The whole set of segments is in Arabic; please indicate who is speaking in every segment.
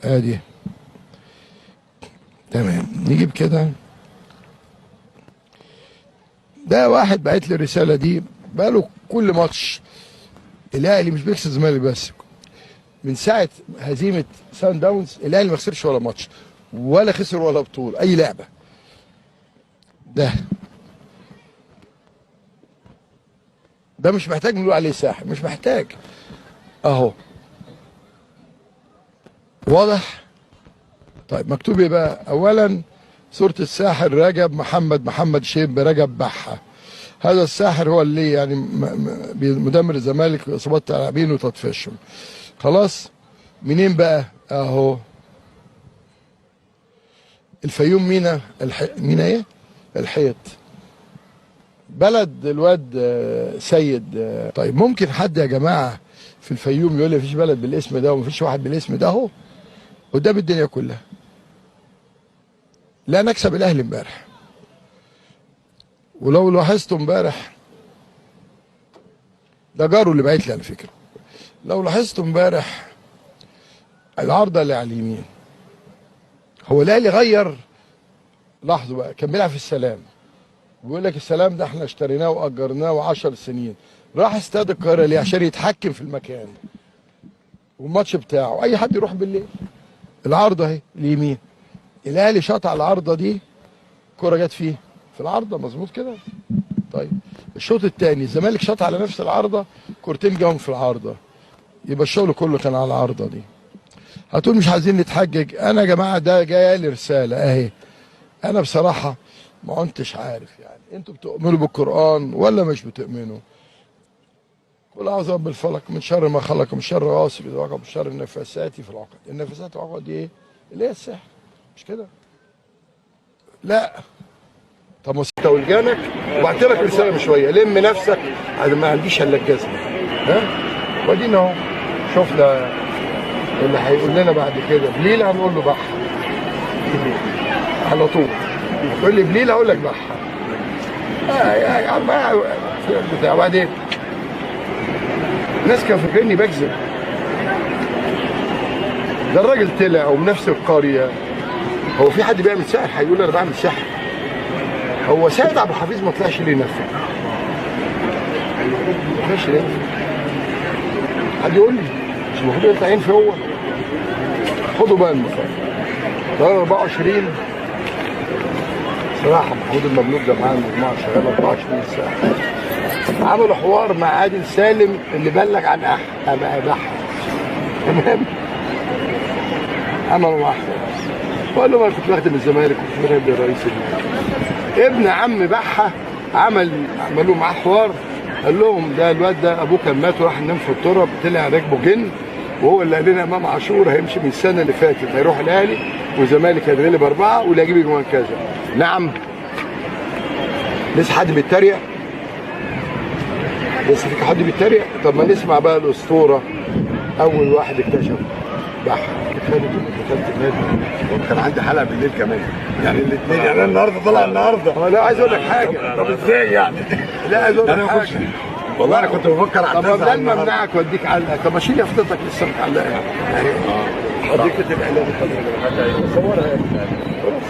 Speaker 1: ادي تمام. نجيب كده. ده واحد بعت لي الرساله دي بقاله كل ماتش الاهلي مش بيكسب الزمالك بس، من ساعه هزيمه سان داونز الاهلي ما خسرش ولا ماتش ولا خسر ولا بطوله اي لعبه. ده مش محتاج نقول عليه ساحر، مش محتاج. اهو واضح. طيب مكتوب ايه بقى؟ اولا صورة الساحر رجب محمد شيب رجب بحة. هذا الساحر هو اللي يعني مدمر الزمالك واصابات لاعبين وتطفيشهم. خلاص. منين بقى؟ اهو الفيوم. مينا ايه؟ الحيط. بلد الواد سيد. طيب ممكن حد يا جماعه في الفيوم يقول لي مفيش بلد بالاسم ده ومفيش واحد بالاسم ده؟ اهو قدام الدنيا كلها. لا نكسب الاهلي امبارح. ولو لاحظتوا امبارح ده جاره اللي بعت لي على فكره. لو لاحظتوا امبارح العارضه اللي على اليمين، هو الاهلي غير. لاحظوا بقى كان بيلعب في السلام، بيقول لك السلام ده احنا اشتريناه واجرناه 10 سنين. راح استاد القاهره ليه؟ عشان يتحكم في المكان والماتش بتاعه. اي حد يروح بالليل. العارضه اهي اليمين، الاهلي شاط على العارضه دي، الكره جت فيه في العارضه مظبوط كده. طيب الشوط الثاني الزمالك شاط على نفس العارضه، كورتين جاهم في العارضه، يبقى الشغل كله كان على العارضه دي. هتقول مش عايزين نتحجج. انا يا جماعه ده جايه لي رساله اهي. انا بصراحه ما كنتش عارف يعني انتوا بتؤمنوا بالقران ولا مش بتؤمنوا؟ قل اعوذ برب الفلق من شر ما خلق من شر غاسق اذا وقب من شر النفاثات في العقد. النفاثات في العقد دي ايه؟ اللي هي السحر، مش كده؟ لا. طب ما انت ولجانك وبعت لك رساله من شويه لم نفسك، انا ما عنديش الا الجزمه. ها؟ وادينا اهو شفنا اللي هيقول لنا بعد كده بليل هنقول له بح على طول. تقول لي بليل اقول لك بح. يا عم بتاع. وبعدين الناس كانوا فاكريني بكذب. ده الراجل طلع ومن نفس القريه. هو في حد بيعمل سحر هيقول انا بعمل سحر؟ هو سيد عبد الحفيظ ما طلعش ليه نفسه؟ ما طلعش ليه؟ حد يقول لي مش المفروض يطلعين في هو؟ خدوا بقى المفاجأة. ده 24 صراحة محمود المملوك ده معاه المجموعة شغالة 24 ساعة. عملوا حوار مع عادل سالم اللي بلغ عن بحة. تمام؟ عملوا مع وقال له انا كنت بخدم الزمالك وكنت بخدم الرئيس ابن عم بحة. عملوا معاه حوار، قال لهم ده الواد ده ابوه كان مات وراح ينام في التراب، طلع راكبه جن، وهو اللي قال لنا امام عاشور هيمشي من السنه اللي فاتت هيروح الاهلي والزمالك هيتغلب 4 واللي هيجيب جوان كذا. نعم. لسه حد بيتريق؟ لسه في حد بيتريق؟ طب ما نسمع بقى الاسطوره. اول واحد اكتشف بحة دخلت النادي وكان عندي حلقه بالليل كمان يعني الاثنين. يعني انا النهارده طالع النهارده. لا عايز اقول لك حاجه. طب ازاي يعني؟ لا عايز اقول لك حاجه. والله انا كنت بفكر على طب ده ممنعك واديك علقه. طب اشيل يافطتك لسه متعلقه يعني. اديك الاعلان. صورها يا ابني.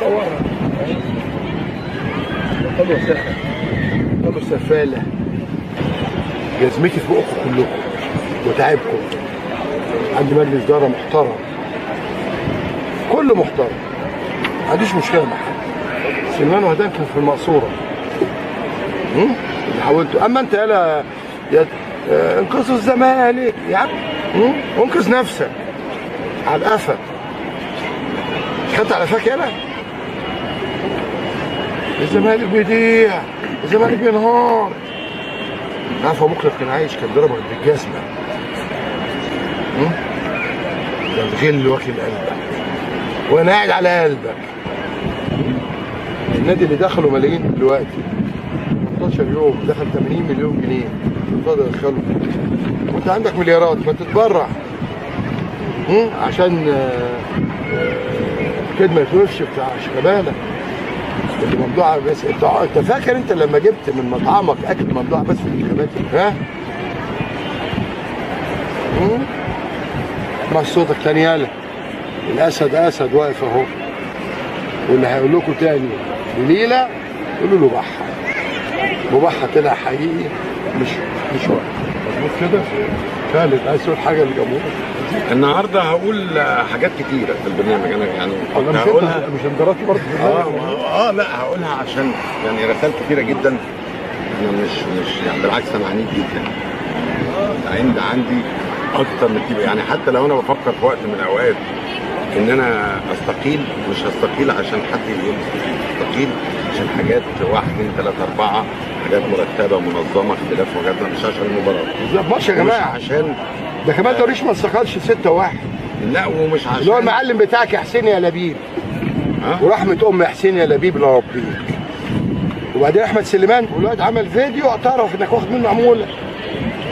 Speaker 1: صورها. طلعوا سحر. طلعوا سفاله. جزمتي في بقكم كلكم وتعبكم. عندي مجلس اداره محترم. كله محترم. ما عنديش مشكله مع حد. سليمان وهدان كان في المقصوره. اللي حاولته. اما انت يالا انقذوا الزمالك يا عم. انقذ نفسك على القفا. خدت على قفاك يالا. الزمالك بيضيع، الزمالك بينهار. عارف ابو مخلف كان عايش كان ضربك بالجزمه. ده الغل واكل قلبك وانا قاعد على قلبك. النادي اللي دخله ملايين دلوقتي 15 يوم دخل 80 مليون جنيه اتفضل ادخله. وانت عندك مليارات ما تتبرع عشان كده ما يخرجش بتاع شيكابالا اللي ممدوعه بس. انت فاكر انت لما جبت من مطعمك اكل ممدوع بس في الانتخابات؟ ها؟ مع صوتك تاني يالا. الاسد اسد واقف اهو، واللي هيقول لكم تاني بليله قولوا له بحه. مبحه طلع حقيقي مش واقف. مظبوط كده. خالد عايز تقول حاجه للجمهور؟
Speaker 2: النهارده هقول حاجات كتيره في البرنامج، انا يعني كنت هقولها
Speaker 1: مش انضراتي برضه في البرنامج.
Speaker 2: لا هقولها عشان يعني رسائل كتيره جدا. انا مش يعني بالعكس انا عنيد جدا. عندي اكتر من كده، يعني حتى لو انا بفكر في وقت من الاوقات ان انا استقيل، مش هستقيل عشان حد يقول استقيل عشان حاجات 1 2 3 4 حاجات مرتبه منظمه اختلاف وجهات، مش عشان المباراه.
Speaker 1: بالظبط ماشي يا جماعه.
Speaker 2: مش عشان
Speaker 1: ده كمان توريش ما استقالش 6-1.
Speaker 2: لا ومش عشان
Speaker 1: اللي هو المعلم بتاعك يا حسين يا لبيب. ورحمه ام حسين يا لبيب لربيك. وبعدين احمد سليمان والواد عمل فيديو اعترف انك واخد منه عموله.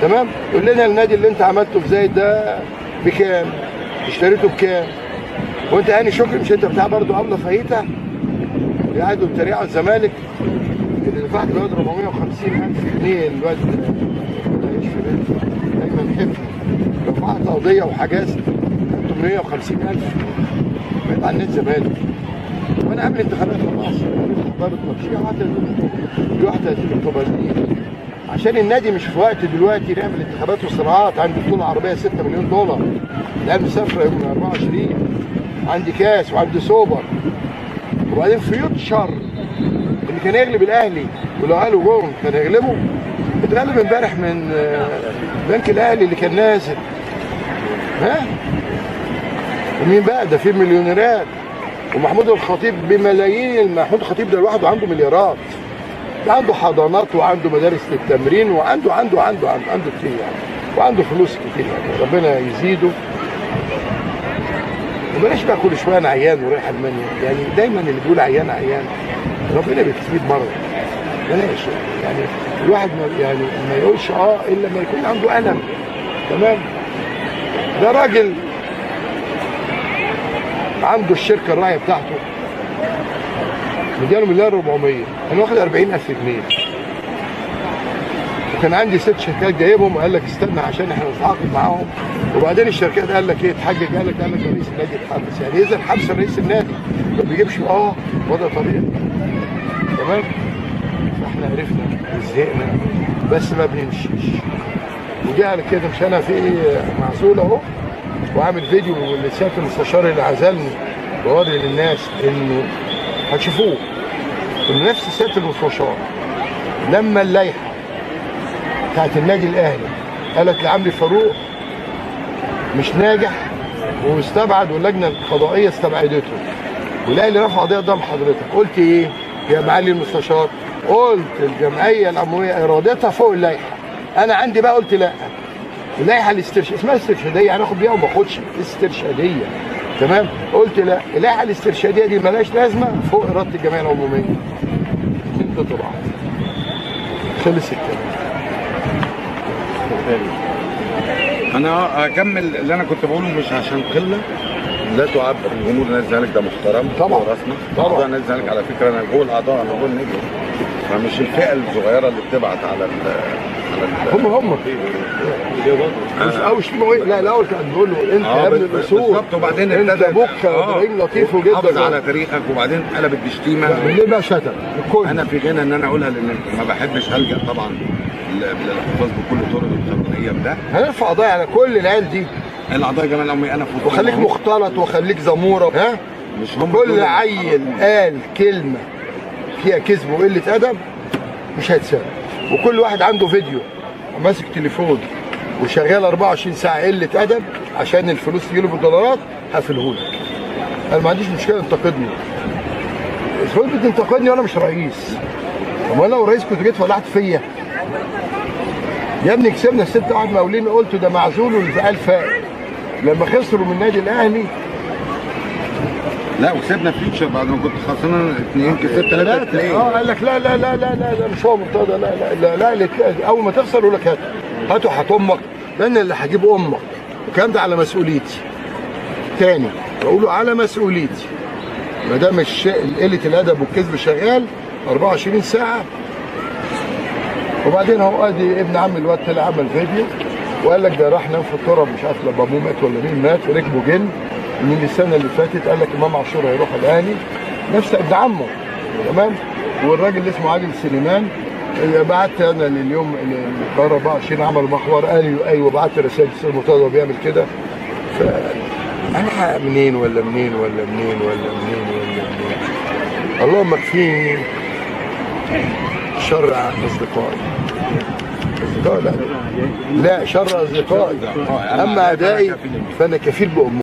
Speaker 1: تمام؟ قول لنا النادي اللي انت عملته في زايد ده بكام؟ اشتريته بكام؟ وانت هاني شكري مش انت بتاع برضه ابله فاهيتا؟ اللي قعدوا بيتريقوا على الزمالك اللي دفعت الواد 450,000 جنيه الواد ايمن حفني، رفعت قضيه وحجزت 850,000 بقيت على النادي الزمالك. وانا قبل الانتخابات خلاص ضابط مكشيه 31 طبازين عشان النادي مش في وقت دلوقتي نعمل انتخابات وصراعات. عندي بطوله عربيه 6 مليون دولار، العيال مسافره يوم 24، عندي كاس وعندي سوبر. وبعدين فيوتشر اللي كان يغلب الاهلي ولو قالوا جون كان يغلبه، اتغلب امبارح من بنك الاهلي اللي كان نازل. ها؟ ومين بقى ده؟ في مليونيرات. ومحمود الخطيب بملايين. محمود الخطيب ده لوحده عنده مليارات. عنده حضانات وعنده مدارس للتمرين وعنده كتير يعني، وعنده فلوس كتير يعني، ربنا يزيده. وبلاش بقى كل شويه انا عيان ورايح المانيا، يعني دايما اللي بيقول عيان ربنا بيكفيه مرض. بلاش يعني الواحد ما يقولش الا لما يكون عنده الم. تمام؟ ده راجل عنده الشركه الراعيه بتاعته مدياله 1,400,000، انا واخد 40,000 جنيه. وكان عندي 6 شركات جايبهم، قال لك استنى عشان احنا نتعاقد معاهم. وبعدين الشركات قال لك ايه اتحجج، قال لك رئيس النادي اتحبس. يعني اذا حبس رئيس النادي ما بيجيبش وضع طبيعي. تمام؟ فاحنا عرفنا وزهقنا بس ما بنمشيش. ودي على كده مش انا في معزول اهو وعامل فيديو لسياده المستشار اللي عزلني بوري للناس انه هتشوفوه ان نفس سياده المستشار لما اللائحه بتاعت النادي الاهلي قالت لعمرو فاروق مش ناجح واستبعد واللجنه القضائيه استبعدته والاهلي رفع قضيه قدام حضرتك، قلت ايه يا معالي المستشار؟ قلت الجمعيه العموميه ارادتها فوق اللائحه. انا عندي بقى قلت لا، اللائحه اسمها استرشاديه، هناخد بيها وما اخدش استرشاديه. تمام؟ قلت لا، اللائحه الاسترشاديه دي مالهاش لازمه فوق اراده الجمعيه العموميه. انت طبعا خلص الكلام.
Speaker 2: انا اكمل اللي انا كنت بقوله مش عشان قله لا تعبر. جمهور نادي الزمالك ده محترم
Speaker 1: طبعا
Speaker 2: ورسمه.
Speaker 1: طبعا
Speaker 2: اعضاء نادي الزمالك على فكره انا جوه الاعضاء انا جوه النادي، فمش الفئه الصغيره اللي بتبعت على
Speaker 1: هم مش لا الاول كان بيقول له انت يا ابن الاصول
Speaker 2: بالظبط. وبعدين
Speaker 1: انت ابوك ابراهيم لطيف وجدا
Speaker 2: حافظ على تاريخك، وبعدين قلبت بشتيمه.
Speaker 1: بالليل بقى شتم الكل.
Speaker 2: انا في غنى ان انا اقولها لان ما بحبش الجا طبعا للاحتفاظ بكل طرق القانونيه بده.
Speaker 1: هنرفع قضايا على كل العيال دي،
Speaker 2: الاعضاء جمال العمومي انا فوت
Speaker 1: وخليك مختلط وخليك زموره. ها؟
Speaker 2: مش هم
Speaker 1: كل عيل قال كلمه فيها كذب وقله ادب مش هيتساب. وكل واحد عنده فيديو ماسك تليفون وشغال 24 ساعه قله ادب عشان الفلوس تجيله بالدولارات هقفلهولك. انا ما عنديش مشكله انتقدني. الفلوس بتنتقدني وانا مش رئيس. طب انا لو رئيس كنت جيت فلحت فيا. يا ابني كسبنا 6 واحد مقاولين قلت ده معزول والفقال فاق. لما خسروا من النادي الاهلي
Speaker 2: لا وكسبنا فيتشر بعد ما كنت خسرنا 2 كسبت 3-2.
Speaker 1: قال لك لا لا لا لا لا لا مش هو مرتضى. لا لا لا لا اول ما تخسر يقول لك هاتوا امك، ده انا اللي هجيب امك. الكلام ده على مسؤوليتي. تاني بقوله على مسؤوليتي. ما دام قله الادب والكذب شغال 24 ساعه. وبعدين هو ادي ابن عم الواد طلع عمل فيديو وقال لك ده راح نام في التراب مش عارف لا بابوه مات ولا مين مات وركبه جن من السنه اللي فاتت قال لك امام عاشور هيروح الاهلي، نفس ابن عمه، تمام. والراجل اللي اسمه عادل سليمان بعت انا لليوم القاهره 24 عملوا محور، قال ايوه بعت رسائل الاستاذ مرتضى وبيعمل كده. انا منين ولا منين ولا منين ولا منين ولا منين، اللهم اكفيني شر اصدقائي. لا شر اصدقائي، اما اعدائي فانا كفيل بامور.